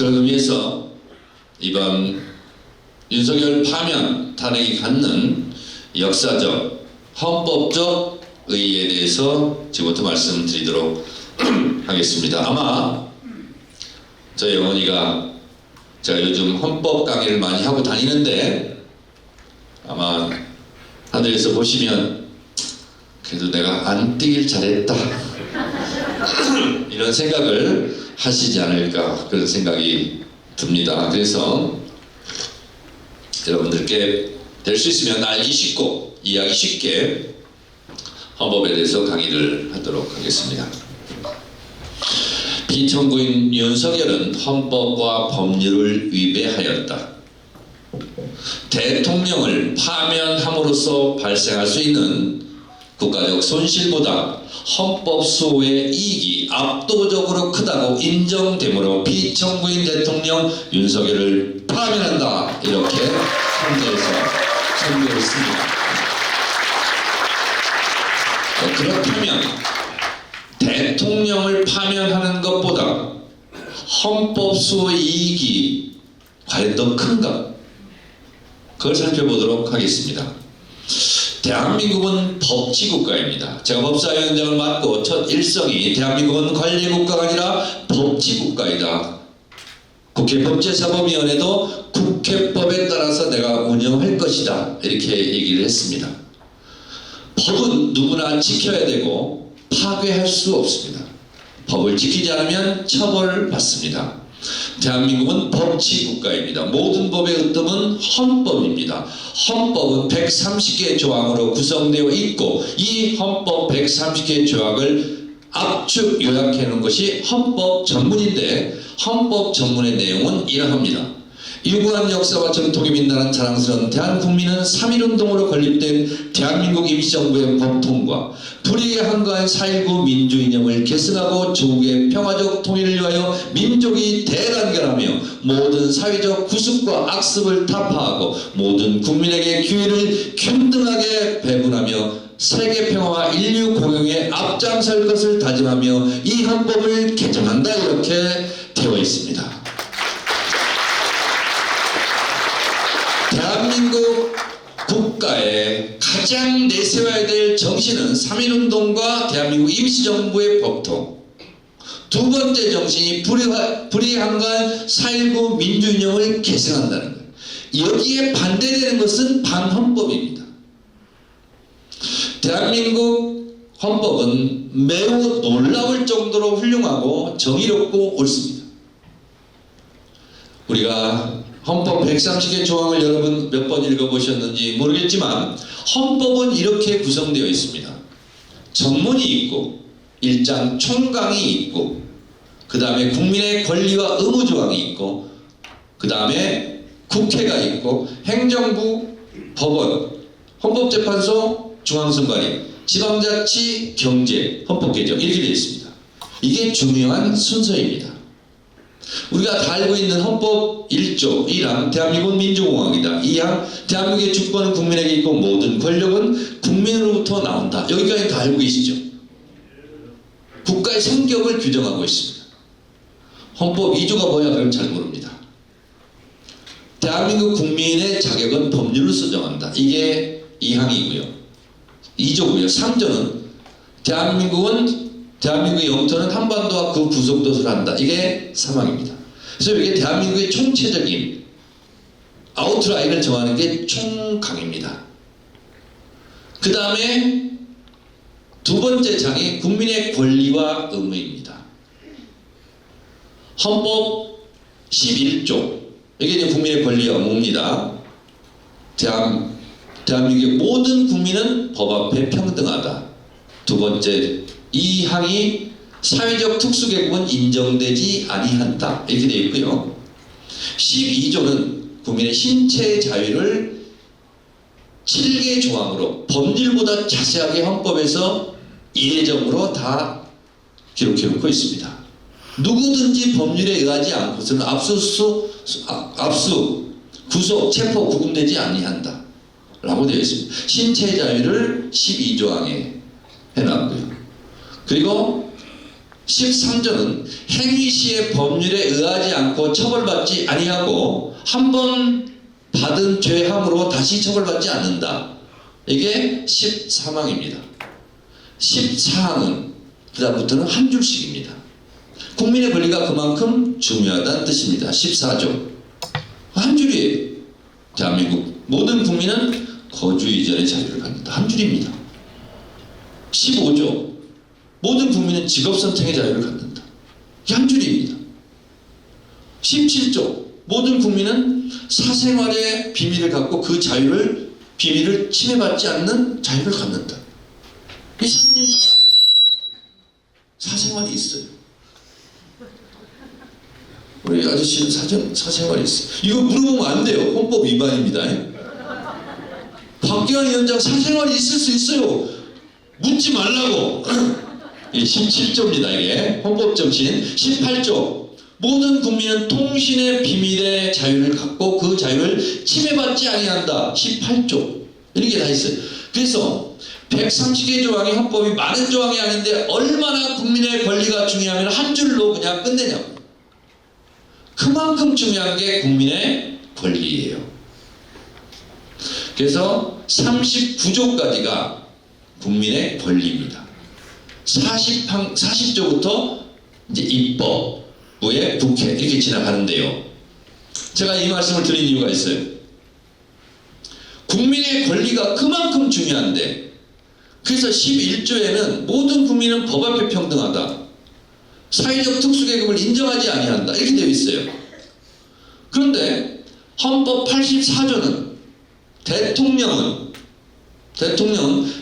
그런 의미에서 이번 윤석열 파면 탄핵이 갖는 역사적, 헌법적 의의에 대해서 지금부터 말씀드리도록 하겠습니다. 아마 저희 어머니가 제가 요즘 헌법 강의를 많이 하고 다니는데 아마 하늘에서 보시면 그래도 내가 안 뛰길 잘했다 이런 생각을 하시지 않을까 그런 생각이 듭니다. 그래서 여러분들께 될 수 있으면 알기 쉽고 이해하기 쉽게 헌법에 대해서 강의를 하도록 하겠습니다. 피청구인 윤석열은 헌법과 법률을 위배하였다. 대통령을 파면함으로써 발생할 수 있는 국가적 손실보다 헌법 수호의 이익이 압도적으로 크다고 인정되므로 피청구인 대통령 윤석열을 파면한다. 이렇게 선거에서 선고했습니다. 그렇다면 대통령을 파면하는 것보다 헌법 수호의 이익이 과연 더 큰가? 그걸 살펴보도록 하겠습니다. 대한민국은 법치국가입니다. 제가 법사위원장을 맡고 첫 일성이 대한민국은 관리국가가 아니라 법치국가이다. 국회 법제사법위원회도 국회법에 따라서 내가 운영할 것이다. 이렇게 얘기를 했습니다. 법은 누구나 지켜야 되고 파괴할 수 없습니다. 법을 지키지 않으면 처벌받습니다. 대한민국은 법치국가입니다. 모든 법의 으뜸은 헌법입니다. 헌법은 130개 조항으로 구성되어 있고 이 헌법 130개 조항을 압축 요약해 놓은 것이 헌법 전문인데 헌법 전문의 내용은 이러합니다. 유구한 역사와 전통이 빛나는 자랑스러운 대한국민은 3.1운동으로 건립된 대한민국 임시정부의 법통과 불의에 한가한 4.19 민주이념을 계승하고 조국의 평화적 통일을 위하여 민족이 대단결하며 모든 사회적 구습과 악습을 타파하고 모든 국민에게 기회를 균등하게 배분하며 세계 평화와 인류 공용에 앞장설 것을 다짐하며 이 헌법을 개정한다. 이렇게 되어 있습니다. 대한민국 국가의 가장 내세워야 될 정신은 3.1운동과 대한민국 임시정부의 법통, 두 번째 정신이 불의에 한가한 4.19 민주이념을 계승한다는 거예요. 여기에 반대되는 것은 반헌법입니다. 대한민국 헌법은 매우 놀라울 정도로 훌륭하고 정의롭고 옳습니다. 우리가 헌법 130개 조항을 여러분 몇 번 읽어보셨는지 모르겠지만 헌법은 이렇게 구성되어 있습니다. 전문이 있고 1장 총강이 있고 그 다음에 국민의 권리와 의무 조항이 있고 그 다음에 국회가 있고 행정부, 법원, 헌법재판소, 중앙선관위, 지방자치, 경제, 헌법개정 이렇게 되어 있습니다. 이게 중요한 순서입니다. 우리가 다 알고 있는 헌법 1조 1항 대한민국은 민주공화국이다. 2항 대한민국의 주권은 국민에게 있고 모든 권력은 국민으로부터 나온다. 여기까지 다 알고 계시죠? 국가의 성격을 규정하고 있습니다. 헌법 2조가 뭐야? 그럼 잘 모릅니다. 대한민국 국민의 자격은 법률로 수정한다. 이게 2항이고요. 2조고요. 3조는 대한민국의 영토는 한반도와 그 부속도서를 한다. 이게 3항입니다. 그래서 이게 대한민국의 총체적인 아웃라인을 정하는 게 총강입니다. 그 다음에 두 번째 장이 국민의 권리와 의무입니다. 헌법 11조 이게 이제 국민의 권리와 의무입니다. 대한민국의 모든 국민은 법 앞에 평등하다. 두 번째 이 항이 사회적 특수계급은 인정되지 아니한다. 이렇게 되어 있고요. 12조는 국민의 신체 자유를 7개 조항으로 법률보다 자세하게 헌법에서 이례적으로 다 기록해 놓고 있습니다. 누구든지 법률에 의하지 않고서는 압수, 구속, 체포, 구금되지 아니한다. 라고 되어 있습니다. 신체 자유를 12조항에 해놨고요. 그리고 13조는 행위 시의 법률에 의하지 않고 처벌받지 아니하고 한 번 받은 죄함으로 다시 처벌받지 않는다. 이게 13항입니다. 14항은 그 다음부터는 한 줄씩입니다. 국민의 권리가 그만큼 중요하다는 뜻입니다. 14조 한 줄이에요. 대한민국 모든 국민은 거주 이전의 자유를 갖는다. 한 줄입니다. 15조 모든 국민은 직업 선택의 자유를 갖는다. 이게 한 줄입니다. 17조 모든 국민은 사생활의 비밀을 갖고 그 비밀을 침해받지 않는 자유를 갖는다. 이 사람님 다 사생활이 있어요. 우리 아저씨는 사생활이 있어요. 이거 물어보면 안 돼요. 헌법 위반입니다. 박기환 위원장 사생활이 있을 수 있어요. 묻지 말라고. 17조입니다. 이게 헌법정신. 18조 모든 국민은 통신의 비밀의 자유를 갖고 그 자유를 침해받지 아니한다. 18조 이렇게 다 있어요. 그래서 130개 조항이 헌법이 많은 조항이 아닌데 얼마나 국민의 권리가 중요하면 한 줄로 그냥 끝내냐고. 그만큼 중요한 게 국민의 권리예요. 그래서 39조까지가 국민의 권리입니다. 40조부터 이제 입법, 후에 국회 이렇게 지나가는데요. 제가 이 말씀을 드린 이유가 있어요. 국민의 권리가 그만큼 중요한데 그래서 11조에는 모든 국민은 법 앞에 평등하다. 사회적 특수계급을 인정하지 아니한다. 이렇게 되어 있어요. 그런데 헌법 84조는 대통령은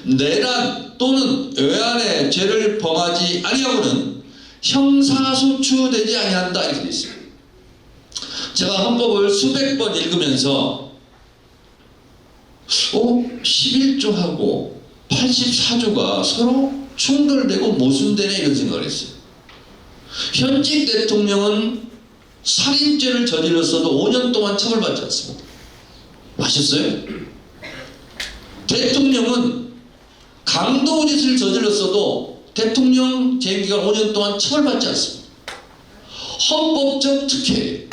내란 또는 외환의 죄를 범하지 아니하고는 형사소추되지 아니한다. 이렇게 되어 있어요. 제가 헌법을 수백 번 읽으면서 11조하고 84조가 서로 충돌되고 모순되네 이런 생각을 했어요. 현직 대통령은 살인죄를 저질렀어도 5년 동안 처벌받지 않습니다. 아셨어요? 대통령은 강도짓을 저질렀어도 대통령 재임기간 5년 동안 처벌받지 않습니다. 헌법적 특혜예요.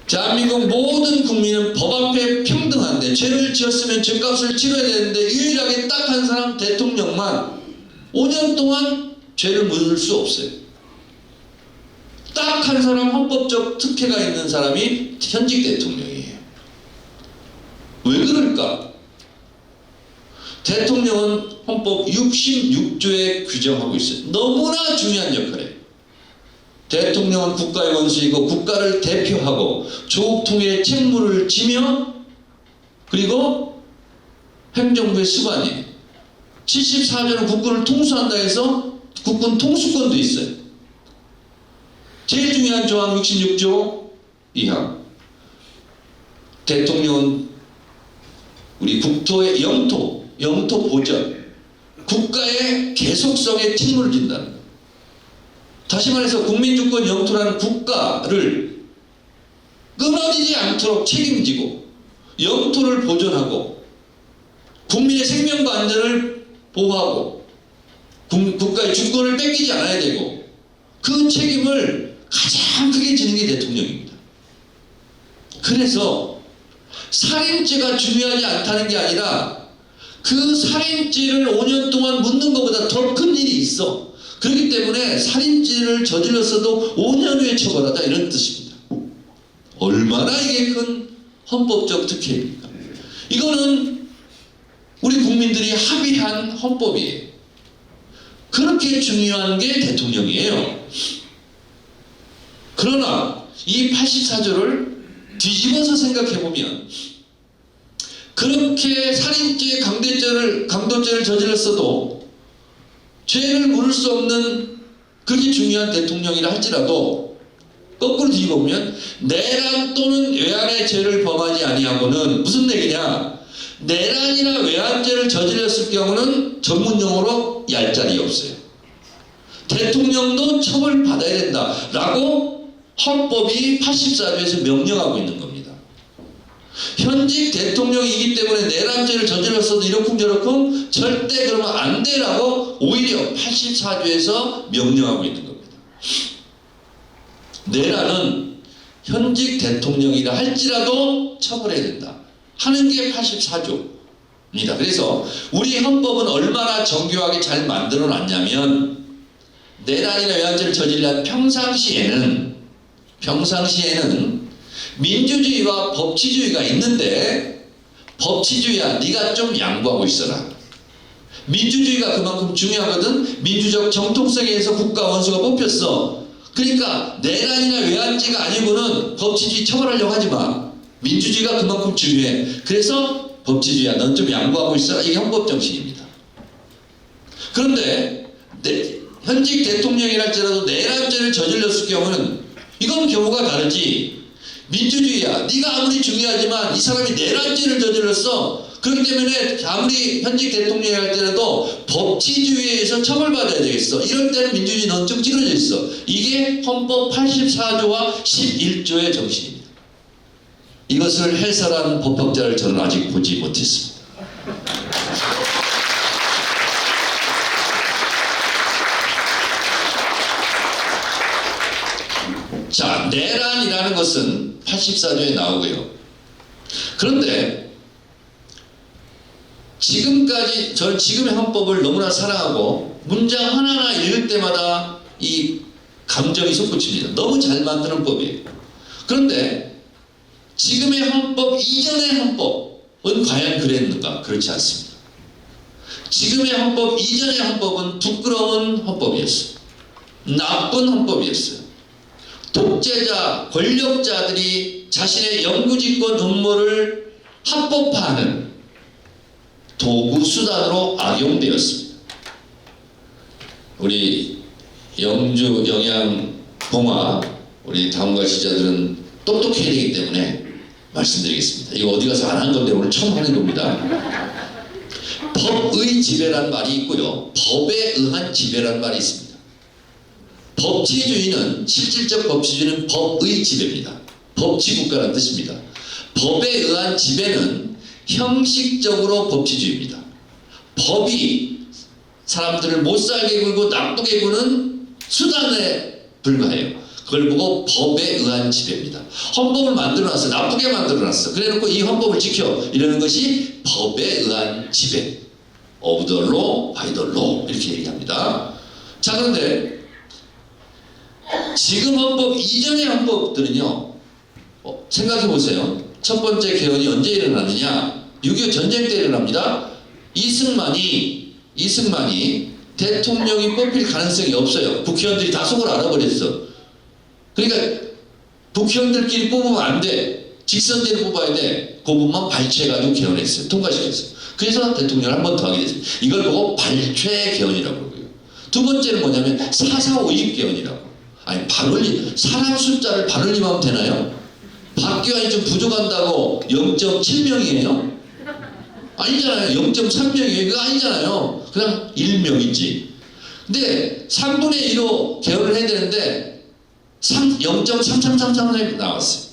대한민국 모든 국민은 법 앞에 평등한데 죄를 지었으면 죄값을 치러야 되는데 유일하게 딱 한 사람 대통령만 5년 동안 죄를 물을 수 없어요. 딱 한 사람 헌법적 특혜가 있는 사람이 현직 대통령이에요. 왜 그럴까? 대통령은 헌법 66조에 규정하고 있어요. 너무나 중요한 역할이에요. 대통령은 국가의 원수이고 국가를 대표하고 조국 통일의 책무를 지며 그리고 행정부의 수반이에요. 74조는 국군을 통수한다 해서 국군 통수권도 있어요. 제일 중요한 조항 66조 2항 대통령은 우리 국토의 영토 보전 국가의 계속성에 책무를 진다는 거예요. 다시 말해서 국민주권 영토라는 국가를 끊어지지 않도록 책임지고 영토를 보존하고 국민의 생명과 안전을 보호하고 국가의 주권을 뺏기지 않아야 되고 그 책임을 가장 크게 지는 게 대통령입니다. 그래서 살인죄가 중요하지 않다는 게 아니라 그 살인죄를 5년 동안 묻는 것보다 더 큰 일이 있어. 그렇기 때문에 살인죄를 저질렀어도 5년 후에 처벌하자 이런 뜻입니다. 얼마나 이게 큰 헌법적 특혜입니까? 이거는 우리 국민들이 합의한 헌법이에요. 그렇게 중요한 게 대통령이에요. 그러나 이 84조를 뒤집어서 생각해보면 그렇게 살인죄, 강도죄를 저질렀어도 죄를 물을 수 없는 그렇게 중요한 대통령이라 할지라도 거꾸로 뒤집어보면 내란 또는 외환의 죄를 범하지 아니하고는 무슨 얘기냐? 내란이나 외환죄를 저질렀을 경우는 전문용어로 얄짤이 없어요. 대통령도 처벌받아야 된다라고 헌법이 84조에서 명령하고 있는 겁니다. 현직 대통령이기 때문에 내란죄를 저질렀어도 이러쿵저러쿵 절대 그러면 안 되라고 오히려 84조에서 명령하고 있는 겁니다. 내란은 현직 대통령이라 할지라도 처벌해야 된다 하는 게 84조입니다. 그래서 우리 헌법은 얼마나 정교하게 잘 만들어 놨냐면 내란이나 외환죄를 저질러 평상시에는 민주주의와 법치주의가 있는데 법치주의야 네가 좀 양보하고 있어라. 민주주의가 그만큼 중요하거든. 민주적 정통성에 의해서 국가 원수가 뽑혔어. 그러니까 내란이나 외환죄가 아니고는 법치주의 처벌하려고 하지 마. 민주주의가 그만큼 중요해. 그래서 법치주의야 넌 좀 양보하고 있어라. 이게 헌법 정신입니다. 그런데 현직 대통령이랄지라도 내란죄를 저질렀을 경우는 이건 경우가 다르지. 민주주의야 네가 아무리 중요하지만 이 사람이 내란죄를 저질렀어. 그렇기 때문에 아무리 현직 대통령이 할지라도 법치주의에 의해서 처벌받아야 되겠어. 이럴 때는 민주주의 넌 좀 찌그러져 있어. 이게 헌법 84조와 11조의 정신입니다. 이것을 해설한 법학자를 저는 아직 보지 못했습니다. 자, 내란이라는 것은 84조에 나오고요. 그런데 지금까지 저는 지금의 헌법을 너무나 사랑하고 문장 하나하나 읽을 때마다 이 감정이 솟구칩니다. 너무 잘 만드는 법이에요. 그런데 지금의 헌법 이전의 헌법은 과연 그랬는가? 그렇지 않습니다. 지금의 헌법 이전의 헌법은 부끄러운 헌법이었어요. 나쁜 헌법이었어요. 독재자, 권력자들이 자신의 영구집권 음모를 합법화하는 도구, 수단으로 악용되었습니다. 우리 영주, 영양, 봉화 우리 다음과 지자들은 똑똑해야 되기 때문에 말씀드리겠습니다. 이거 어디 가서 안 한 건데 오늘 처음 하는 겁니다. 법의 지배란 말이 있고요. 법에 의한 지배란 말이 있습니다. 법치주의는 실질적 법치주의는 법의 지배입니다. 법치국가라는 뜻입니다. 법에 의한 지배는 형식적으로 법치주의입니다. 법이 사람들을 못살게 굴고 나쁘게 구는 수단에 불과해요. 그걸 보고 법에 의한 지배입니다. 헌법을 만들어놨어. 나쁘게 만들어놨어. 그래놓고 이 헌법을 지켜. 이러는 것이 법에 의한 지배. of the law, by the law 이렇게 얘기합니다. 자, 그런데 지금 헌법 이전의 헌법들은요. 생각해 보세요. 첫 번째 개헌이 언제 일어나느냐? 6.25 전쟁 때 일어납니다. 이승만이 대통령이 뽑힐 가능성이 없어요. 국회의원들이 다 속을 알아버렸어. 그러니까 국회의원들끼리 뽑으면 안 돼. 직선제로 뽑아야 돼. 그 부분만 발췌해가지고 개헌했어요. 통과시켰어요. 그래서 대통령을 한 번 더 하게 됐어요. 이걸 보고 발췌 개헌이라고 그러고요. 두 번째는 뭐냐면 4.4.5.2 개헌이라고. 아니 반올림, 사람 숫자를 반올림하면 되나요? 박기환이 좀 부족한다고 0.7명이에요? 아니잖아요. 0.3명이에요. 그거 아니잖아요. 그냥 1명이지. 근데 3분의 1로 개헌을 해야 되는데 0.3333 나왔어요.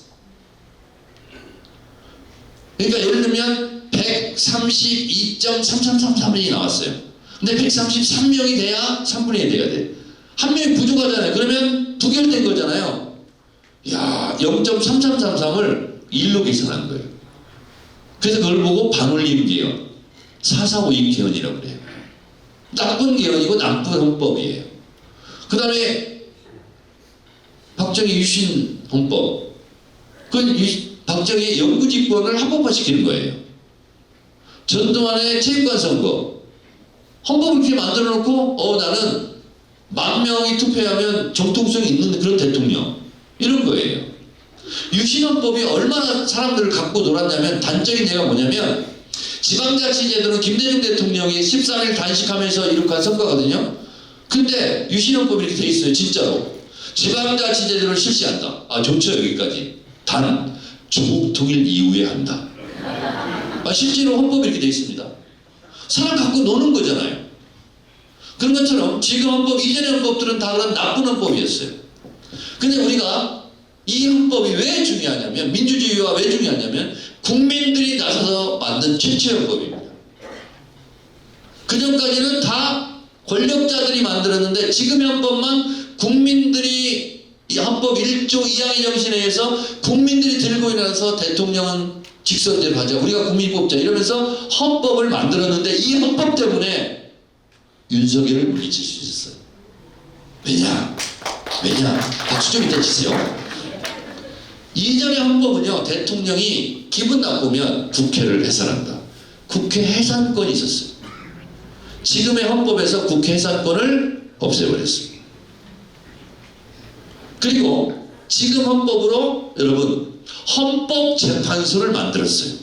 그러니까 예를 들면 132.3333이 나왔어요. 근데 133명이 돼야 3분의 1 돼야 돼. 한 명이 부족하잖아요. 그러면 부결된 거잖아요. 야, 0.3333을 1로 계산한 거예요. 그래서 그걸 보고 반올림 개헌, 4.4.5.2 개헌이라고 그래요. 나쁜 개헌이고 나쁜 헌법이에요. 그 다음에 박정희 유신 헌법. 그건 박정희의 영구집권을 합법화시키는 거예요. 전두환의 체육관 선거. 헌법을 이렇게 만들어 놓고 나는 10,000명이 투표하면 정통성이 있는 그런 대통령. 이런 거예요. 유신헌법이 얼마나 사람들을 갖고 놀았냐면 단적인 예가 뭐냐면 지방자치제도는 김대중 대통령이 14일 단식하면서 이룩한 성과거든요. 근데 유신헌법이 이렇게 돼 있어요. 진짜로. 지방자치제도를 실시한다. 아, 좋죠. 여기까지. 단 조국 통일 이후에 한다. 실제로 헌법이 이렇게 돼 있습니다. 사람 갖고 노는 거잖아요. 그런 것처럼 지금 헌법, 이전의 헌법들은 다 그런 나쁜 헌법이었어요. 근데 우리가 이 헌법이 왜 중요하냐면, 민주주의와 왜 중요하냐면 국민들이 나서서 만든 최초의 헌법입니다. 그전까지는 다 권력자들이 만들었는데 지금의 헌법만 국민들이 이 헌법 1조 2항의 정신에 의해서 국민들이 들고 일어나서 대통령은 직선제로 하자, 우리가 국민이 뽑자 이러면서 헌법을 만들었는데 이 헌법 때문에 윤석열을 물리칠 수 있었어요. 왜냐? 박수 좀 이따 치세요. 이전의 헌법은요, 대통령이 기분 나쁘면 국회를 해산한다. 국회 해산권이 있었어요. 지금의 헌법에서 국회 해산권을 없애버렸습니다. 그리고 지금 헌법으로 여러분 헌법재판소를 만들었어요.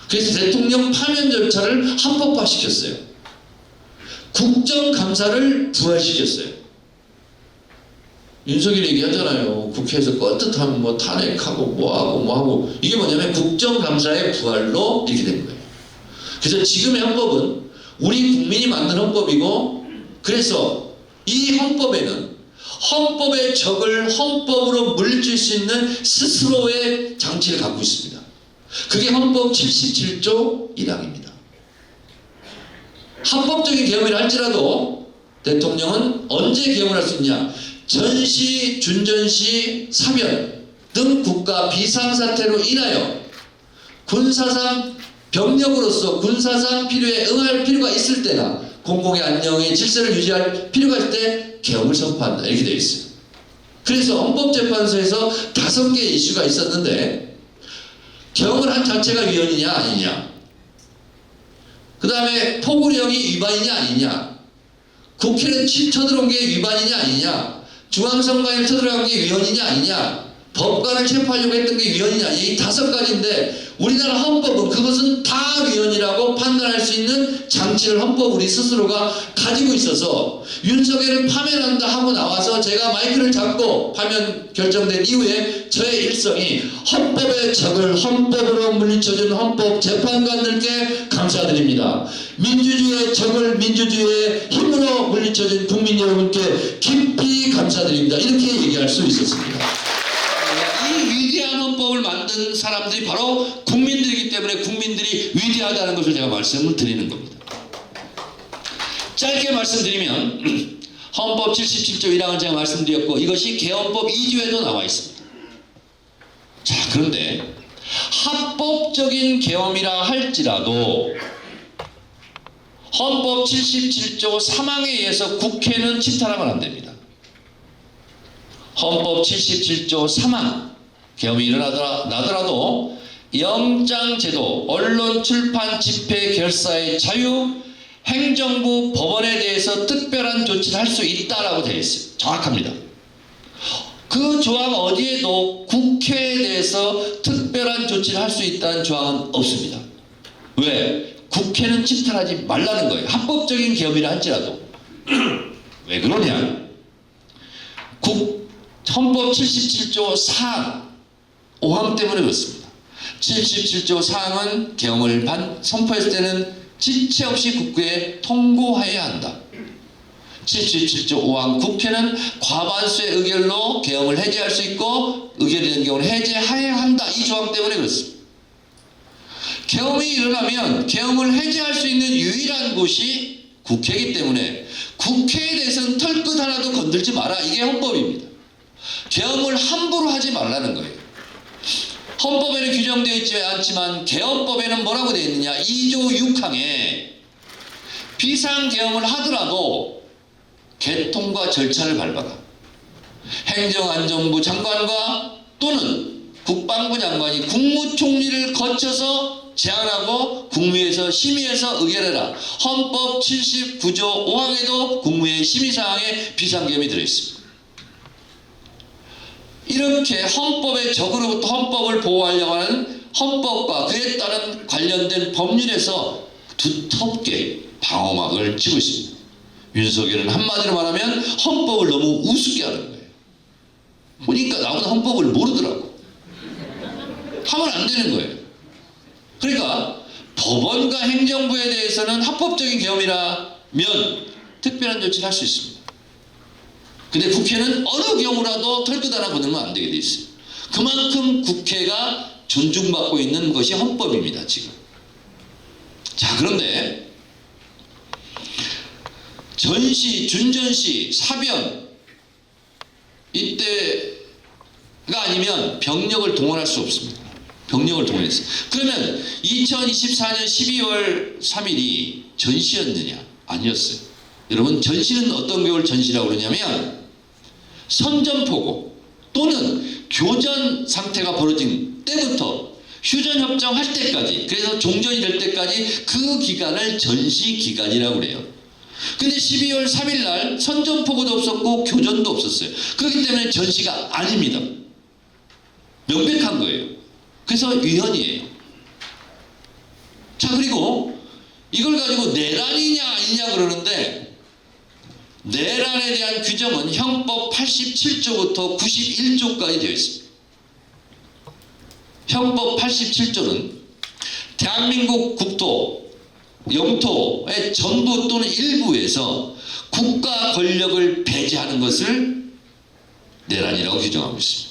그래서 대통령 파면 절차를 합법화시켰어요. 국정감사를 부활시켰어요. 윤석열이 얘기하잖아요. 국회에서 껐듯하면 뭐 탄핵하고 뭐하고 이게 뭐냐면 국정감사의 부활로 이렇게 된 거예요. 그래서 지금의 헌법은 우리 국민이 만든 헌법이고, 그래서 이 헌법에는 헌법의 적을 헌법으로 물리칠 수 있는 스스로의 장치를 갖고 있습니다. 그게 헌법 77조 1항입니다. 합법적인 계엄이라 할지라도 대통령은 언제 계엄을 할 수 있냐? 전시, 준전시, 사변 등 국가 비상사태로 인하여 군사상 병력으로서 군사상 필요에 응할 필요가 있을 때나 공공의 안녕의 질서를 유지할 필요가 있을 때 계엄을 선포한다, 이렇게 되어 있어요. 그래서 헌법재판소에서 5개의 이슈가 있었는데, 계엄을 한 자체가 위헌이냐 아니냐, 그 다음에 포구령이 위반이냐 아니냐, 국회는 쳐들어온 게 위반이냐 아니냐, 중앙선관위를 쳐들어간 게 위헌이냐 아니냐, 법관을 체포하려고 했던 게 위헌이냐 아니냐, 이 5가지인데 우리나라 헌법은 그것은 다 위헌이라고 판단할 수 있는 장치를 헌법 우리 스스로가 가지고 있어서, 윤석열을 파면한다 하고 나와서 제가 마이크를 잡고 파면 결정된 이후에 저의 일성이 헌법의 적을 헌법으로 물리쳐준 헌법재판관들께 감사드립니다. 민주주의의 적을 민주주의의 힘으로 물리쳐준 국민 여러분께 깊이 감사드립니다. 이렇게 얘기할 수 있었습니다. 이 위대한 헌법을 만든 사람들이 바로 국민들이기 때문에 국민들이 위대하다는 것을 제가 말씀을 드리는 겁니다. 짧게 말씀드리면 헌법 77조 1항을 제가 말씀드렸고, 이것이 개헌법 2조에도 나와 있습니다. 자, 그런데 합법적인 계엄이라 할지라도 헌법 77조 3항에 의해서 국회는 침탈하면 안 됩니다. 헌법 77조 3항 계엄이 일어나더라도 영장제도, 언론, 출판, 집회, 결사의 자유, 행정부, 법원에 대해서 특별한 조치를 할 수 있다라고 되어 있어요. 정확합니다. 그 조항 어디에도 국회에 대해서 특별한 조치를 할 수 있다는 조항은 없습니다. 왜? 국회는 침탈하지 말라는 거예요. 합법적인 계엄이라 할지라도. 왜 그러냐? 헌법 77조 4항 5항 때문에 그렇습니다. 77조 4항은 계엄을 선포했을 때는 지체 없이 국회에 통고해야 한다. 77조 5항 국회는 과반수의 의결로 계엄을 해제할 수 있고, 의결이 되는 경우는 해제해야 한다. 이 조항 때문에 그렇습니다. 계엄이 일어나면 계엄을 해제할 수 있는 유일한 곳이 국회이기 때문에 국회에 대해서는 털끝 하나도 건들지 마라. 이게 헌법입니다. 계엄을 함부로 하지 말라는 거예요. 헌법에는 규정되어 있지 않지만 계엄법에는 뭐라고 되어 있느냐? 2조 6항에 비상계엄을 하더라도 개통과 절차를 밟아라. 행정안전부 장관과 또는 국방부 장관이 국무총리를 거쳐서 제안하고 국무회에서 심의해서 의결해라. 헌법 79조 5항에도 국무회의 심의사항에 비상계엄이 들어있습니다. 이렇게 헌법의 적으로부터 헌법을 보호하려고 하는 헌법과 그에 따른 관련된 법률에서 두텁게 방어막을 치고 있습니다. 윤석열은 한마디로 말하면 헌법을 너무 우습게 하는 거예요. 보니까 나보다 헌법을 모르더라고. 하면 안 되는 거예요. 그러니까 법원과 행정부에 대해서는 합법적인 계엄이라면 특별한 조치를 할 수 있습니다. 근데 국회는 어느 경우라도 털끝 하나 건들면 안 되게 돼 있어요. 그만큼 국회가 존중받고 있는 것이 헌법입니다, 지금. 자, 그런데 전시, 준전시, 사변 이때가 아니면 병력을 동원할 수 없습니다. 병력을 동원했어요. 그러면 2024년 12월 3일이 전시였느냐? 아니었어요. 여러분, 전시는 어떤 교육을 전시라고 그러냐면 선전포고 또는 교전 상태가 벌어진 때부터 휴전협정 할 때까지, 그래서 종전이 될 때까지 그 기간을 전시기간이라고 그래요. 근데 12월 3일 날 선전포고도 없었고 교전도 없었어요. 그렇기 때문에 전시가 아닙니다. 명백한 거예요. 그래서 위헌이에요. 자, 그리고 이걸 가지고 내란이냐 아니냐 그러는데, 내란에 대한 규정은 형법 87조부터 91조까지 되어 있습니다. 형법 87조는 대한민국 국토, 영토의 전부 또는 일부에서 국가 권력을 배제하는 것을 내란이라고 규정하고 있습니다.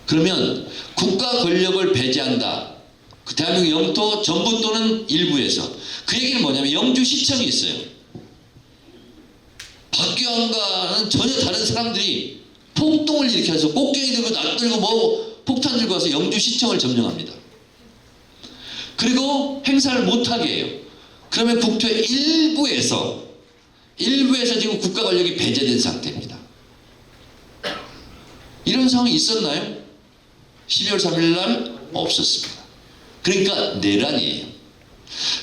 그러면 국가 권력을 배제한다. 그 대한민국 영토 전부 또는 일부에서, 그 얘기는 뭐냐면 영주시청이 있어요. 박규환과는 전혀 다른 사람들이 폭동을 일으켜서 꽃갱이 들고 낫 들고 뭐 폭탄 들고 와서 영주시청을 점령합니다. 그리고 행사를 못하게 해요. 그러면 국토의 일부에서 지금 국가 권력이 배제된 상태입니다. 이런 상황이 있었나요? 12월 3일 날 없었습니다. 그러니까 내란이에요.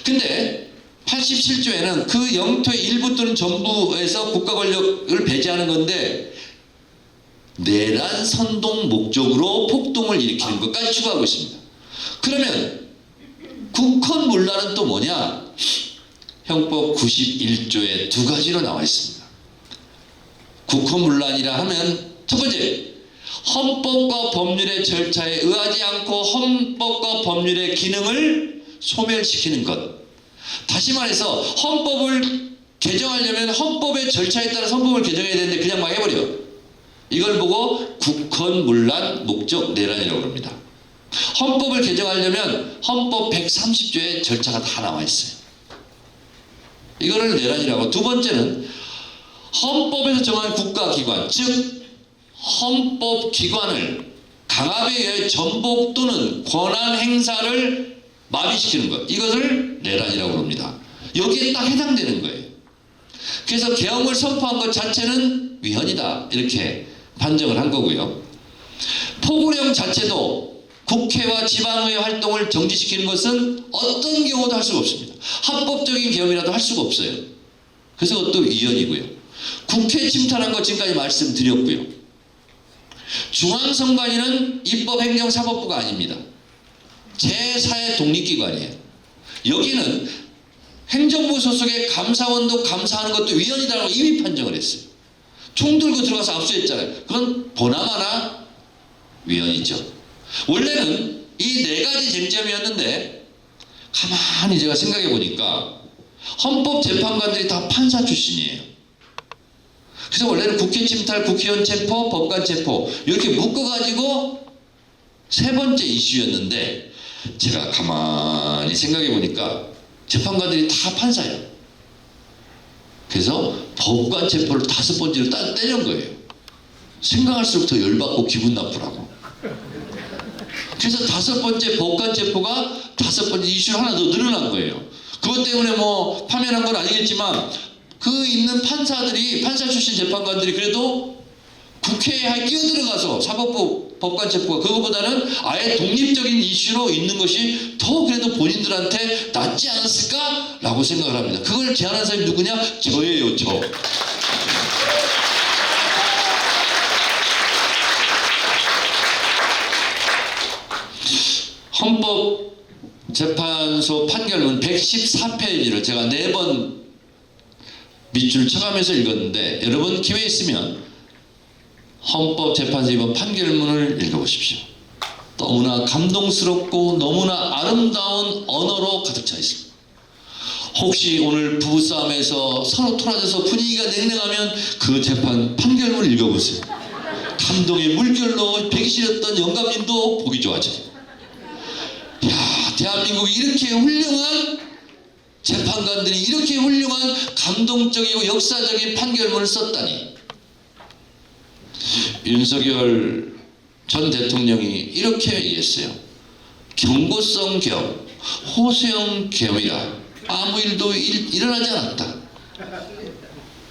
근데 87조에는 그 영토의 일부 또는 전부에서 국가 권력을 배제하는 건데, 내란 선동 목적으로 폭동을 일으키는 것까지 추가하고 있습니다. 그러면 국헌문란은 또 뭐냐? 형법 91조에 두 가지로 나와 있습니다. 국헌문란이라 하면 첫 번째, 헌법과 법률의 절차에 의하지 않고 헌법과 법률의 기능을 소멸시키는 것. 다시 말해서 헌법을 개정하려면 헌법의 절차에 따라 헌법을 개정해야 되는데 그냥 막 해버려. 이걸 보고 국헌문란 목적 내란이라고 합니다. 헌법을 개정하려면 헌법 130조의 절차가 다 나와 있어요. 이거를 내란이라고. 두 번째는 헌법에서 정한 국가기관, 즉 헌법기관을 강압에 의해 전복 또는 권한 행사를 마비시키는 것, 이것을 내란이라고 합니다. 여기에 딱 해당되는 거예요. 그래서 계엄을 선포한 것 자체는 위헌이다, 이렇게 판정을 한 거고요. 포고령 자체도 국회와 지방의 활동을 정지시키는 것은 어떤 경우도 할 수가 없습니다. 합법적인 계엄이라도 할 수가 없어요. 그래서 그것도 위헌이고요. 국회 침탈한 것 지금까지 말씀드렸고요. 중앙선관위는 입법행정사법부가 아닙니다. 제4의 독립기관이에요. 여기는 행정부 소속의 감사원도 감사하는 것도 위헌이다라고 이미 판정을 했어요. 총 들고 들어가서 압수했잖아요. 그건 보나마나 위헌이죠. 원래는 이 네 가지 쟁점이었는데, 가만히 제가 생각해 보니까 헌법재판관들이 다 판사 출신이에요. 그래서 원래는 국회 침탈, 국회의원 체포, 법관 체포 이렇게 묶어가지고 세 번째 이슈였는데, 제가 가만히 생각해 보니까 재판관들이 다 판사예요. 그래서 법관 체포를 5번째로 때린 거예요. 생각할수록 더 열받고 기분 나쁘라고. 그래서 5번째 법관 체포가 5번째 이슈로 하나 더 늘어난 거예요. 그것 때문에 뭐 파면한 건 아니겠지만, 그 있는 판사들이, 판사 출신 재판관들이 그래도 국회에 끼어들어가서 사법부 법관 체포가 그거보다는 아예 독립적인 이슈로 있는 것이 더 그래도 본인들한테 낫지 않았을까라고 생각을 합니다. 그걸 제안한 사람이 누구냐? 저예요, 저. 헌법재판소 판결문 114페이지를 제가 4번 밑줄 쳐가면서 읽었는데, 여러분 기회 있으면 헌법재판소 이번 판결문을 읽어보십시오. 너무나 감동스럽고 너무나 아름다운 언어로 가득 차 있습니다. 혹시 오늘 부부싸움에서 서로 토라져서 분위기가 냉랭하면 그 재판 판결문을 읽어보세요. 감동의 물결로 배기 싫었던 영감님도 보기 좋아져요. 야, 대한민국이 이렇게 훌륭한 재판관들이 이렇게 훌륭한 감동적이고 역사적인 판결문을 썼다니. 윤석열 전 대통령이 이렇게 얘기했어요. 경고성 겸 호소형 겸이라 아무 일도 일어나지 않았다.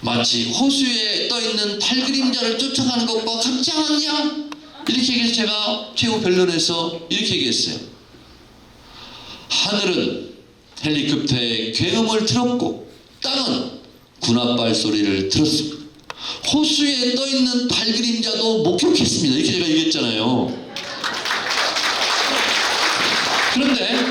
마치 호수에 떠있는 팔그림자를 쫓아가는 것과 같지 않았냐? 이렇게 얘기해서 제가 최후 변론에서 이렇게 얘기했어요. 하늘은 헬리콥터의 굉음을 들었고 땅은 군합발 소리를 들었습니다. 호수에 떠있는 팔그림자도 목격했습니다. 이렇게 제가 얘기했잖아요. 그런데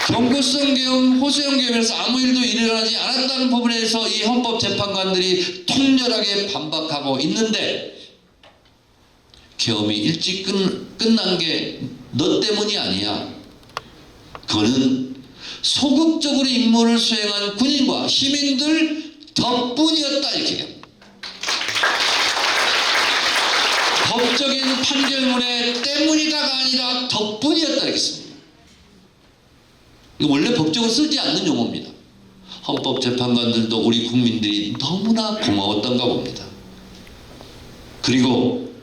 경고성 겸 호소형 겸에서 아무 일도 일어나지 않았다는 부분에서 이 헌법재판관들이 통렬하게 반박하고 있는데, 계엄이 일찍 끝난 게 너 때문이 아니야. 그거는 소극적으로 임무를 수행한 군인과 시민들 덕분이었다. 이렇게 얘기합니다. 법적인 판결문의 때문이다가 아니라 덕분이었다. 이렇게 씁니다. 이거 원래 법적으로 쓰지 않는 용어입니다. 헌법재판관들도 우리 국민들이 너무나 고마웠던가 봅니다. 그리고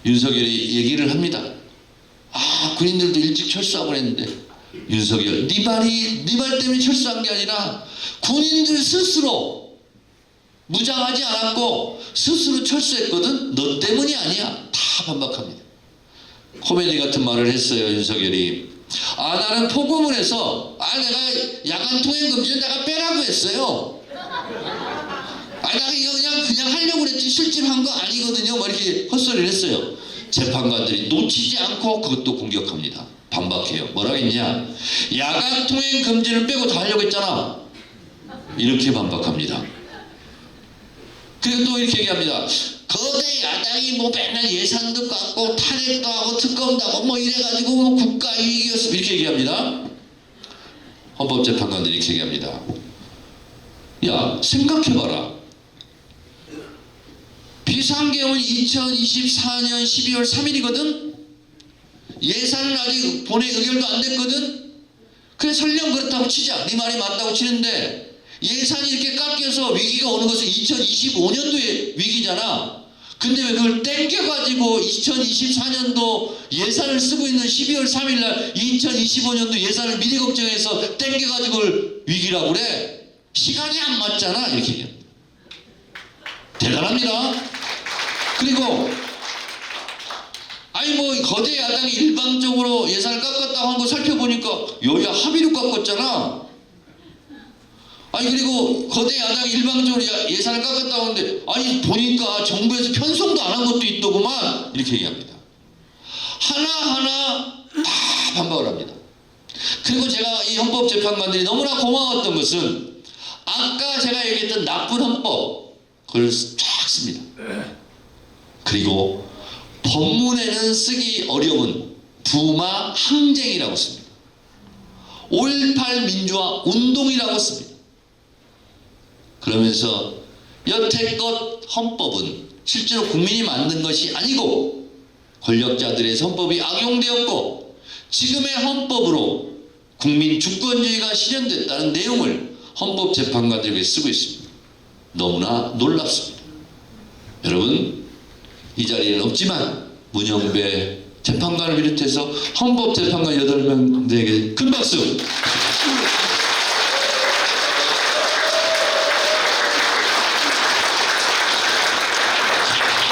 윤석열이 얘기를 합니다. 아, 군인들도 일찍 철수하고 그랬는데, 윤석열, 네 말 때문에 철수한 게 아니라 군인들 스스로 무장하지 않았고 스스로 철수했거든. 너 때문이 아니야. 다 반박합니다. 코미디 같은 말을 했어요, 윤석열이. 아, 나는 포고문 해서 내가 야간 통행 금지는 내가 빼라고 했어요. 나 이거 그냥 하려고 그랬지 실제로 한 거 아니거든요. 막 이렇게 헛소리를 했어요. 재판관들이 놓치지 않고 그것도 공격합니다. 반박해요. 뭐라고 했냐? 야간 통행 금지를 빼고 다 하려고 했잖아. 이렇게 반박합니다. 그리고 또 이렇게 얘기합니다. 거대 야당이 뭐 맨날 예산도 깎고 탄핵도 하고 특검도 하고 뭐 이래가지고 뭐 국가 이익이었어. 이렇게 얘기합니다. 헌법재판관들이 이렇게 얘기합니다. 야, 생각해봐라. 비상계엄은 2024년 12월 3일이거든? 예산은 아직 본회의 의결도 안 됐거든? 그래, 설령 그렇다고 치자. 네 말이 맞다고 치는데, 예산이 이렇게 깎여서 위기가 오는 것은 2025년도의 위기잖아. 근데 왜 그걸 땡겨가지고 2024년도 예산을 쓰고 있는 12월 3일날 2025년도 예산을 미리 걱정해서 땡겨가지고 그걸 위기라고 그래? 시간이 안 맞잖아. 이렇게 얘기합니다. 대단합니다. 그리고 아니 뭐 거대 야당이 일방적으로 예산을 깎았다고 한 거 살펴보니까 여야 합의로 깎았잖아. 아니 그리고 거대 야당이 일방적으로 예산을 깎았다고 하는데, 아니 보니까 정부에서 편성도 안 한 것도 있더구만. 이렇게 얘기합니다. 하나하나 다 반박을 합니다. 그리고 제가 이 헌법재판관들이 너무나 고마웠던 것은, 아까 제가 얘기했던 나쁜 헌법 그걸 쫙 씁니다. 그리고 법문에는 쓰기 어려운 부마 항쟁이라고 씁니다. 5.18 민주화 운동이라고 씁니다. 그러면서 여태껏 헌법은 실제로 국민이 만든 것이 아니고 권력자들의 헌법이 악용되었고, 지금의 헌법으로 국민 주권주의가 실현됐다는 내용을 헌법재판관들에게 쓰고 있습니다. 너무나 놀랍습니다. 여러분, 이 자리에는 없지만 문영배 재판관을 비롯해서 헌법재판관 8명들에게 큰 박수!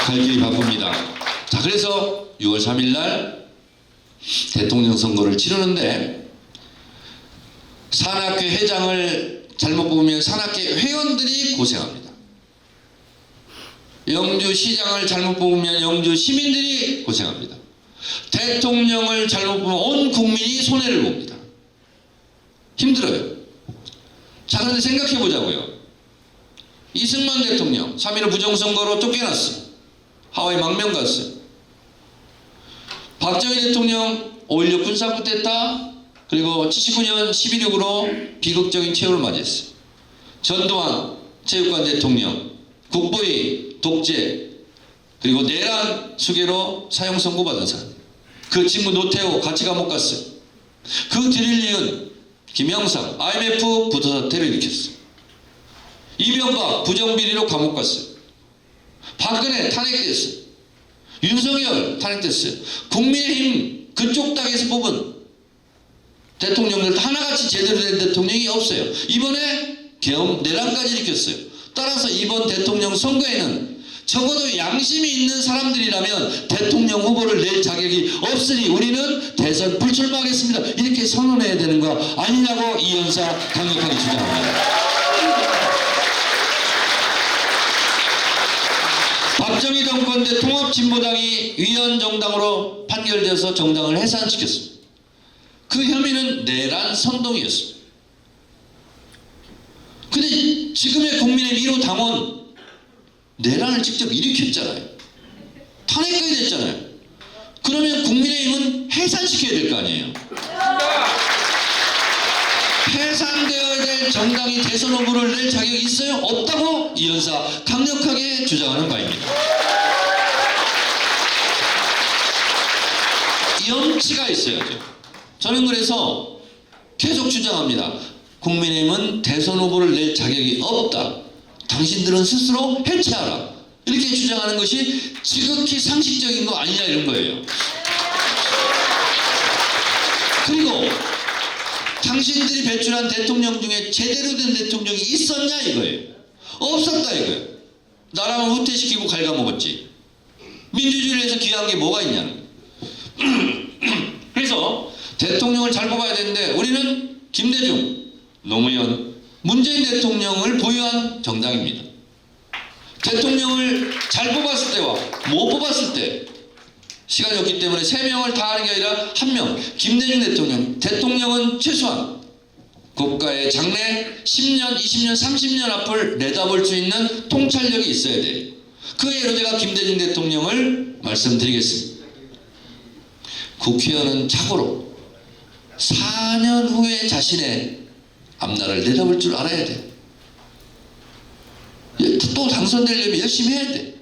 갈 길이 바쁩니다. 자, 그래서 6월 3일날 대통령 선거를 치르는데, 산악회 회장을 잘못 뽑으면 산악회 회원들이 고생합니다. 영주시장을 잘못 뽑으면 영주 시민들이 고생합니다. 대통령을 잘못 뽑으면 온 국민이 손해를 봅니다. 힘들어요. 자, 그런데 생각해 보자고요. 이승만 대통령 3.15 부정선거로 쫓겨났어요. 하와이 망명 갔어요. 박정희 대통령 5.16 군사 쿠데타, 그리고 79년 11.6으로 비극적인 최후를 맞이했어요. 전두환 체육관 대통령 국보위 독재 그리고 내란 수괴로 사형 선고받은 사람. 그 친구 노태우 같이 감옥 갔어요. 그 뒤를 이은 김영삼 IMF 부도 사태를 일으켰어요. 이명박 부정비리로 감옥 갔어요. 박근혜 탄핵됐어요. 윤석열 탄핵됐어요. 국민의힘 그쪽 당에서 뽑은 대통령들 하나같이 제대로 된 대통령이 없어요. 이번에 계엄 내란까지 일으켰어요. 따라서 이번 대통령 선거에는 적어도 양심이 있는 사람들이라면 대통령 후보를 낼 자격이 없으니 우리는 대선 불출마하겠습니다. 이렇게 선언해야 되는 거 아니냐고 이 연사 강력하게 주장합니다. 박정희 정권 때 통합진보당이 위헌정당으로 판결돼서 정당을 해산시켰습니다. 그 혐의는 내란 선동이었습니다. 근데 지금의 국민의힘 1호 당원 내란을 직접 일으켰잖아요. 탄핵까지 됐잖아요. 그러면 국민의힘은 해산시켜야 될 거 아니에요. 해산되어야 될 정당이 대선 후보를 낼 자격이 있어요? 없다고 이 연사 강력하게 주장하는 바입니다. 염치가 있어야죠. 저는 그래서 계속 주장합니다. 국민의힘은 대선 후보를 낼 자격이 없다. 당신들은 스스로 해체하라. 이렇게 주장하는 것이 지극히 상식적인 거 아니냐 이런 거예요. 그리고 당신들이 배출한 대통령 중에 제대로 된 대통령이 있었냐 이거예요. 없었다 이거예요. 나라만 후퇴시키고 갉아먹었지. 민주주의를 위해서 귀한 게 뭐가 있냐는. 그래서 대통령을 잘 뽑아야 되는데 우리는 김대중, 노무현, 문재인 대통령을 보유한 정당입니다. 대통령을 잘 뽑았을 때와 못 뽑았을 때 시간이 없기 때문에 3명을 다 하는 게 아니라 1명, 김대중 대통령. 대통령은 최소한 국가의 장래 10년, 20년, 30년 앞을 내다볼 수 있는 통찰력이 있어야 돼요. 그 예로 제가 김대중 대통령을 말씀드리겠습니다. 국회의원은 자고로 4년 후에 자신의 앞날을 내다볼 줄 알아야 돼. 또 당선되려면 열심히 해야 돼.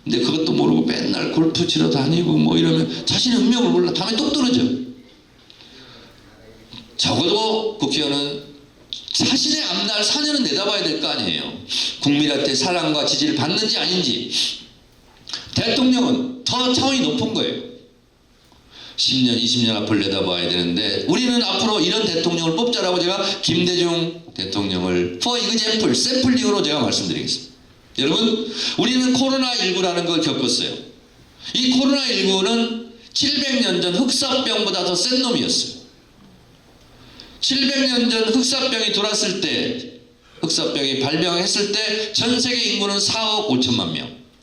근데 그것도 모르고 맨날 골프 치러 다니고 뭐 이러면 자신의 운명을 몰라. 다음에 또 떨어져. 적어도 국회의원은 자신의 앞날 4년은 내다봐야 될 거 아니에요. 국민한테 사랑과 지지를 받는지 아닌지. 대통령은 더 차원이 높은 거예요. 10년, 20년 앞을 내다봐야 되는데 우리는 앞으로 이런 대통령을 뽑자라고 제가 김대중 대통령을 for example, 샘플링으로 제가 말씀드리겠습니다. 여러분, 우리는 코로나19라는 걸 겪었어요. 이 코로나19는 700년 전 흑사병보다 더 센 놈이었어요. 700년 전 흑사병이 돌았을 때, 흑사병이 발병했을 때 전 세계 인구는 4억 5천만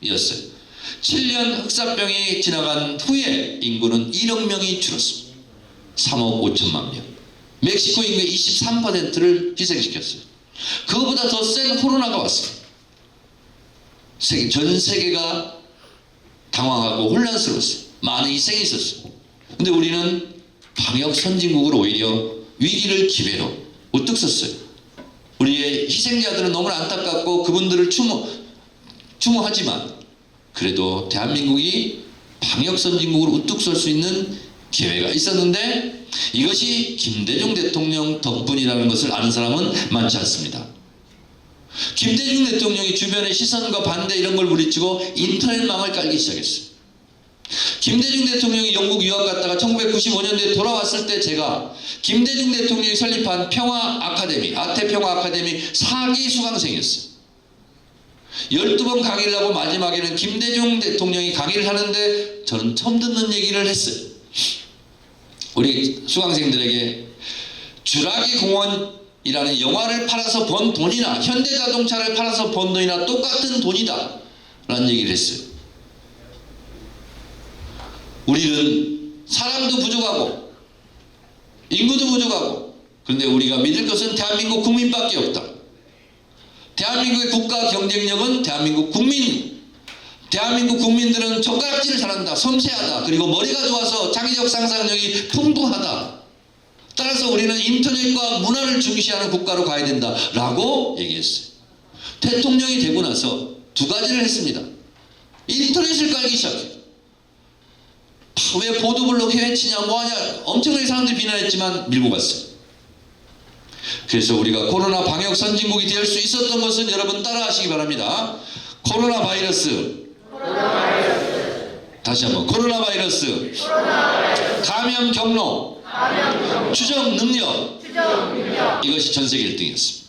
명이었어요. 7년 흑사병이 지나간 후에 인구는 1억 명이 줄었습니다. 3억 5천만 명. 멕시코 인구의 23%를 희생시켰어요. 그거보다 더 센 코로나가 왔습니다. 전 세계가 당황하고 혼란스러웠어요. 많은 희생이 있었어요. 근데 우리는 방역 선진국으로 오히려 위기를 기회로 우뚝 섰어요. 우리의 희생자들은 너무나 안타깝고 그분들을 추모하지만 그래도 대한민국이 방역 선진국으로 우뚝 설 수 있는 기회가 있었는데 이것이 김대중 대통령 덕분이라는 것을 아는 사람은 많지 않습니다. 김대중 대통령이 주변의 시선과 반대 이런 걸 부딪히고 인터넷망을 깔기 시작했어요. 김대중 대통령이 영국 유학 갔다가 1995년도에 돌아왔을 때 제가 김대중 대통령이 설립한 평화 아카데미, 아태 평화 아카데미 4기 수강생이었어요. 12번 강의를 하고 마지막에는 김대중 대통령이 강의를 하는데 저는 처음 듣는 얘기를 했어요. 우리 수강생들에게 주라기 공원이라는 영화를 팔아서 번 돈이나 현대자동차를 팔아서 번 돈이나 똑같은 돈이다 라는 얘기를 했어요. 우리는 사람도 부족하고 인구도 부족하고 그런데 우리가 믿을 것은 대한민국 국민밖에 없다. 대한민국의 국가 경쟁력은 대한민국 국민. 대한민국 국민들은 젓가락질을 잘한다. 섬세하다. 그리고 머리가 좋아서 창의적 상상력이 풍부하다. 따라서 우리는 인터넷과 문화를 중시하는 국가로 가야 된다라고 얘기했어요. 대통령이 되고 나서 두 가지를 했습니다. 인터넷을 깔기 시작해요. 왜 보도블록 해외치냐 뭐하냐 엄청나게 사람들이 비난했지만 밀고 갔어요. 그래서 우리가 코로나 방역 선진국이 될 수 있었던 것은 여러분 따라하시기 바랍니다. 코로나 바이러스. 다시 한번 코로나 바이러스. 감염 경로. 추적 능력. 이것이 전 세계 1등이었습니다.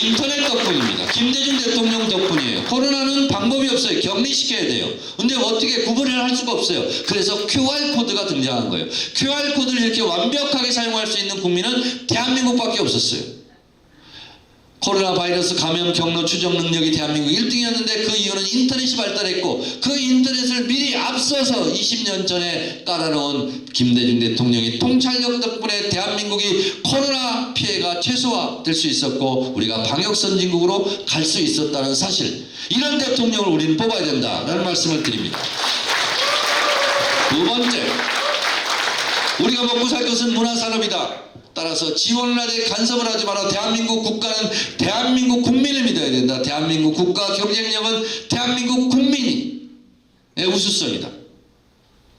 인터넷 덕분입니다. 김대중 대통령 덕분이에요. 코로나는 방법이 없어요. 격리시켜야 돼요. 근데 어떻게 구분을 할 수가 없어요. 그래서 QR코드가 등장한 거예요. QR코드를 이렇게 완벽하게 사용할 수 있는 국민은 대한민국밖에 없었어요. 코로나 바이러스 감염 경로 추적 능력이 대한민국 1등이었는데 그 이유는 인터넷이 발달했고 그 인터넷을 미리 앞서서 20년 전에 깔아놓은 김대중 대통령의 통찰력 덕분에 대한민국이 코로나 피해가 최소화될 수 있었고 우리가 방역 선진국으로 갈 수 있었다는 사실, 이런 대통령을 우리는 뽑아야 된다라는 말씀을 드립니다. 두 번째, 우리가 먹고 살 것은 문화산업이다. 따라서 지원을 하되 간섭을 하지 마라. 대한민국 국가는 대한민국 국민을 믿어야 된다. 대한민국 국가 경쟁력은 대한민국 국민이 우수성이다.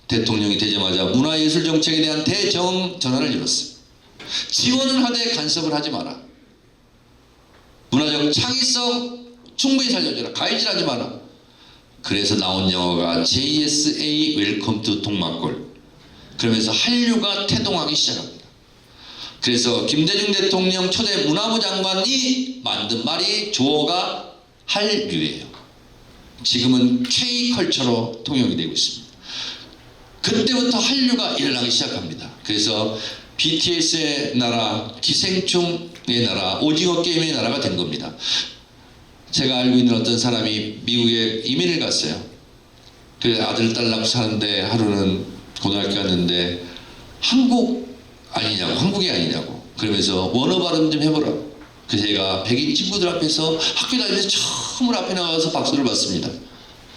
대통령이 되자마자 문화예술 정책에 대한 대정전환을 이뤘어요. 지원을 하되 간섭을 하지 마라. 문화적 창의성 충분히 살려줘라. 가이질하지 마라. 그래서 나온 영화가 JSA 웰컴 투 동막골. 그러면서 한류가 태동하기 시작합니다. 그래서 김대중 대통령 초대 문화부 장관이 만든 말이 조어가 한류예요. 지금은 K컬처로 통용이 되고 있습니다. 그때부터 한류가 일어나기 시작합니다. 그래서 BTS의 나라, 기생충의 나라, 오징어 게임의 나라가 된 겁니다. 제가 알고 있는 어떤 사람이 미국에 이민을 갔어요. 그 아들 딸 낳고 사는데 하루는 고등학교 갔는데 한국이 아니냐고 그러면서 원어 발음 좀 해보라. 그래서 제가 백인 친구들 앞에서 학교 다니면서 처음으로 앞에 나가서 박수를 받습니다.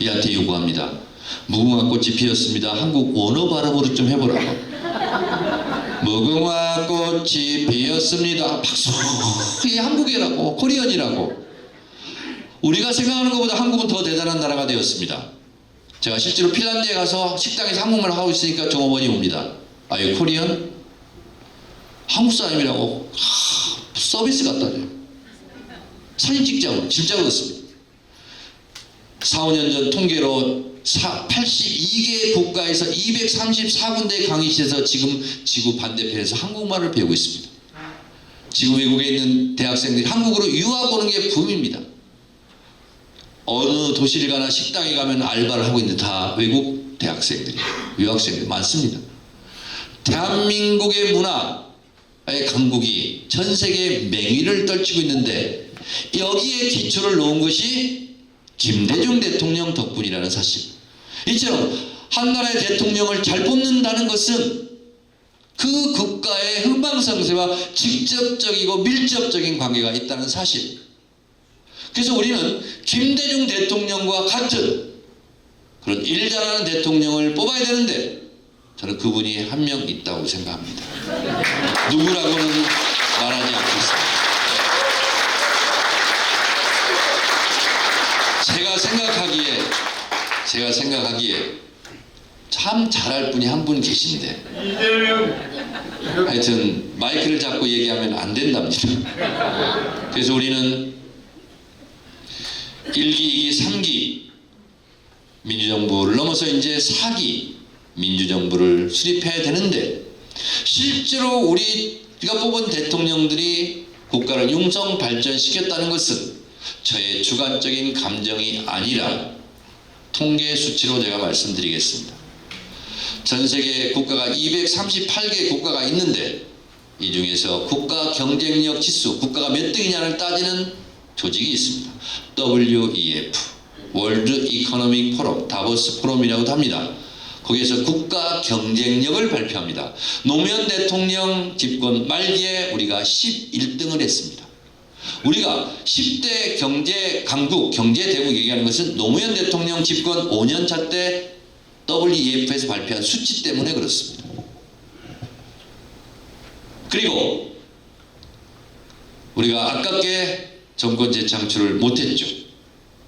얘한테 요구합니다. 무궁화꽃이 피었습니다. 한국 원어 발음으로 좀 해보라고. 무궁화꽃이 피었습니다. 박수. 이게 한국이라고, 코리언이라고. 우리가 생각하는 것보다 한국은 더 대단한 나라가 되었습니다. 제가 실제로 핀란드에 가서 식당에서 한국말 하고 있으니까 종업원이 옵니다. 아유 코리언? 한국 사람이라고 서비스 갖다 줘요. 사진 찍자고 진짜 그렇습니다. 4, 5년 전 통계로 82개 국가에서 234군데 강의실에서 지금 지구 반대편에서 한국말을 배우고 있습니다. 지금 외국에 있는 대학생들이 한국으로 유학 오는 게 붐입니다. 어느 도시를 가나 식당에 가면 알바를 하고 있는데 다 외국 대학생들이, 유학생들이 많습니다. 대한민국의 문화의 강국이 전 세계에 맹위를 떨치고 있는데 여기에 기초를 놓은 것이 김대중 대통령 덕분이라는 사실. 이처럼 한 나라의 대통령을 잘 뽑는다는 것은 그 국가의 흥망성쇠와 직접적이고 밀접적인 관계가 있다는 사실. 그래서 우리는 김대중 대통령과 같은 그런 일 잘하는 대통령을 뽑아야 되는데 저는 그분이 한 명 있다고 생각합니다. 누구라고는 말하지 않겠습니다. 제가 생각하기에 참 잘할 분이 한 분 계신데 하여튼 마이크를 잡고 얘기하면 안 된답니다. 그래서 우리는 1기, 2기, 3기 민주정부를 넘어서 이제 4기 민주정부를 수립해야 되는데 실제로 우리가 뽑은 대통령들이 국가를 융성 발전시켰다는 것은 저의 주관적인 감정이 아니라 통계 수치로 제가 말씀드리겠습니다. 전 세계 국가가 238개 국가가 있는데 이 중에서 국가 경쟁력 지수, 국가가 몇 등이냐를 따지는 조직이 있습니다. WEF, 월드 이코노믹 포럼, 다보스 포럼이라고도 합니다. 거기에서 국가 경쟁력을 발표합니다. 노무현 대통령 집권 말기에 우리가 11등을 했습니다. 우리가 10대 경제 강국, 경제 대국 얘기하는 것은 노무현 대통령 집권 5년차 때 WEF에서 발표한 수치 때문에 그렇습니다. 그리고 우리가 아깝게 정권 재창출을 못했죠.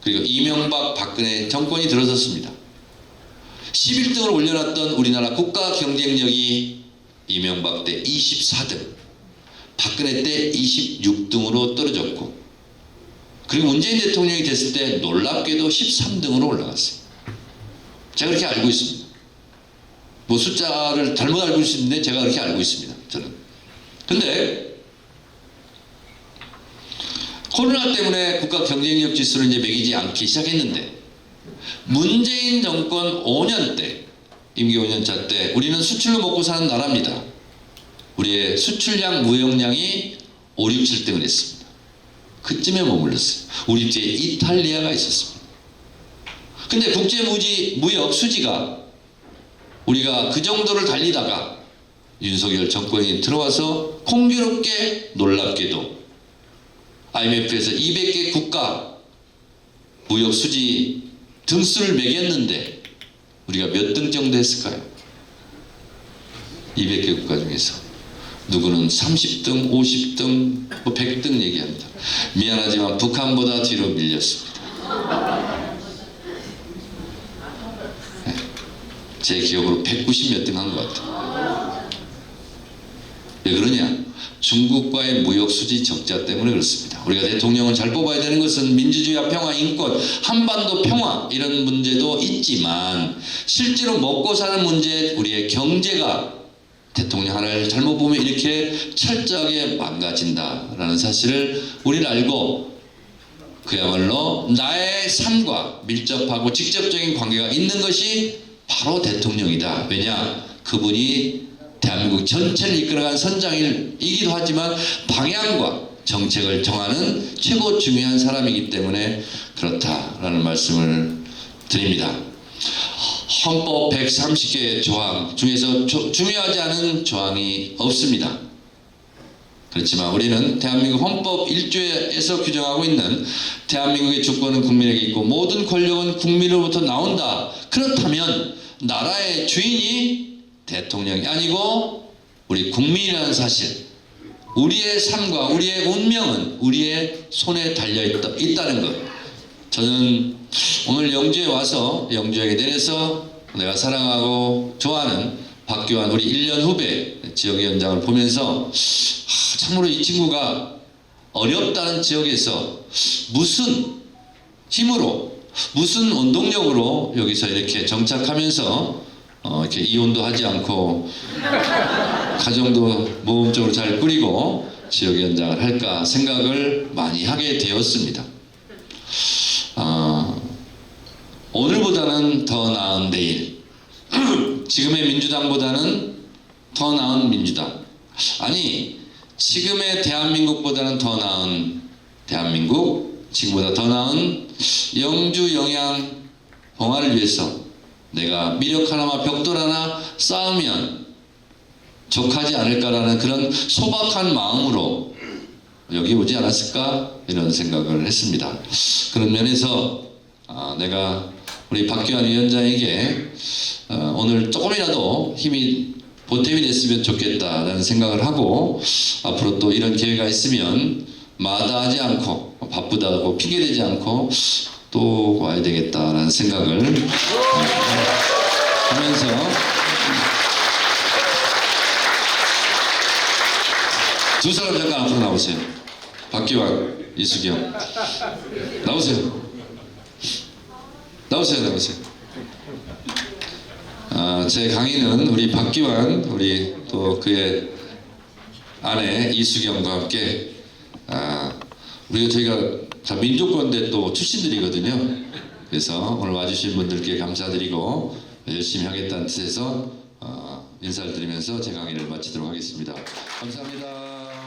그리고 이명박 박근혜 정권이 들어섰습니다. 11등을 올려놨던 우리나라 국가 경쟁력이 이명박 때 24등, 박근혜 때 26등으로 떨어졌고, 그리고 문재인 대통령이 됐을 때 놀랍게도 13등으로 올라갔어요. 제가 그렇게 알고 있습니다. 뭐 숫자를 잘못 알고 있는데 제가 그렇게 알고 있습니다. 저는. 근데 코로나 때문에 국가 경쟁력 지수를 이제 매기지 않기 시작했는데, 문재인 정권 5년 때, 임기 5년차 때 우리는 수출로 먹고 사는 나라입니다. 우리의 수출량, 무역량이 5, 6, 7등을 했습니다. 그쯤에 머물렀어요. 우리 뒤에 이탈리아가 있었습니다. 근데 국제무역 수지가 우리가 그 정도를 달리다가 윤석열 정권이 들어와서 공교롭게 놀랍게도 IMF에서 200개 국가 무역 수지 등수를 매겼는데 우리가 몇 등 정도 했을까요? 200개 국가 중에서 누구는 30등, 50등, 뭐 100등 얘기합니다. 미안하지만 북한보다 뒤로 밀렸습니다. 네. 제 기억으로 190 몇 등 한 것 같아요. 왜 그러냐? 중국과의 무역 수지 적자 때문에 그렇습니다. 우리가 대통령을 잘 뽑아야 되는 것은 민주주의와 평화, 인권, 한반도 평화 이런 문제도 있지만, 실제로 먹고 사는 문제, 우리의 경제가 대통령 하나를 잘못 보면 이렇게 철저하게 망가진다라는 사실을 우리는 알고, 그야말로 나의 삶과 밀접하고 직접적인 관계가 있는 것이 바로 대통령이다. 왜냐? 그분이 대한민국 전체를 이끌어간 선장이기도 하지만 방향과 정책을 정하는 최고 중요한 사람이기 때문에 그렇다라는 말씀을 드립니다. 헌법 130개 조항 중에서 중요하지 않은 조항이 없습니다. 그렇지만 우리는 대한민국 헌법 1조에서 규정하고 있는 대한민국의 주권은 국민에게 있고 모든 권력은 국민으로부터 나온다. 그렇다면 나라의 주인이 대통령이 아니고 우리 국민이라는 사실, 우리의 삶과 우리의 운명은 우리의 손에 달려있다는 것. 저는 오늘 영주에 와서 영주에게 대해서 내가 사랑하고 좋아하는 박규환 우리 1년 후배 지역위원장을 보면서 참으로 이 친구가 어렵다는 지역에서 무슨 힘으로, 무슨 원동력으로 여기서 이렇게 정착하면서 이렇게 이혼도 하지 않고 가정도 모범적으로 잘 꾸리고 지역위원장을 할까 생각을 많이 하게 되었습니다. 오늘보다는 더 나은 내일, 지금의 민주당보다는 더 나은 민주당, 아니 지금의 대한민국보다는 더 나은 대한민국, 지금보다 더 나은 영주, 영양, 봉화를 위해서 내가 미력 하나와 벽돌 하나 쌓으면 족하지 않을까라는 그런 소박한 마음으로 여기 오지 않았을까 이런 생각을 했습니다. 그런 면에서 내가 우리 박규환 위원장에게 오늘 조금이라도 힘이 보탬이 됐으면 좋겠다라는 생각을 하고, 앞으로 또 이런 기회가 있으면 마다하지 않고 바쁘다고 핑계대지 않고 또 와야 되겠다라는 생각을 하면서 두 사람 잠깐 앞으로 나오세요. 박기환, 이수경 나오세요. 제 강의는 우리 박기환, 우리 또 그의 아내 이수경과 함께 저희가 다 민족권대 또 출신들이거든요. 그래서 오늘 와주신 분들께 감사드리고 열심히 하겠다는 뜻에서 인사를 드리면서 제 강의를 마치도록 하겠습니다. 감사합니다.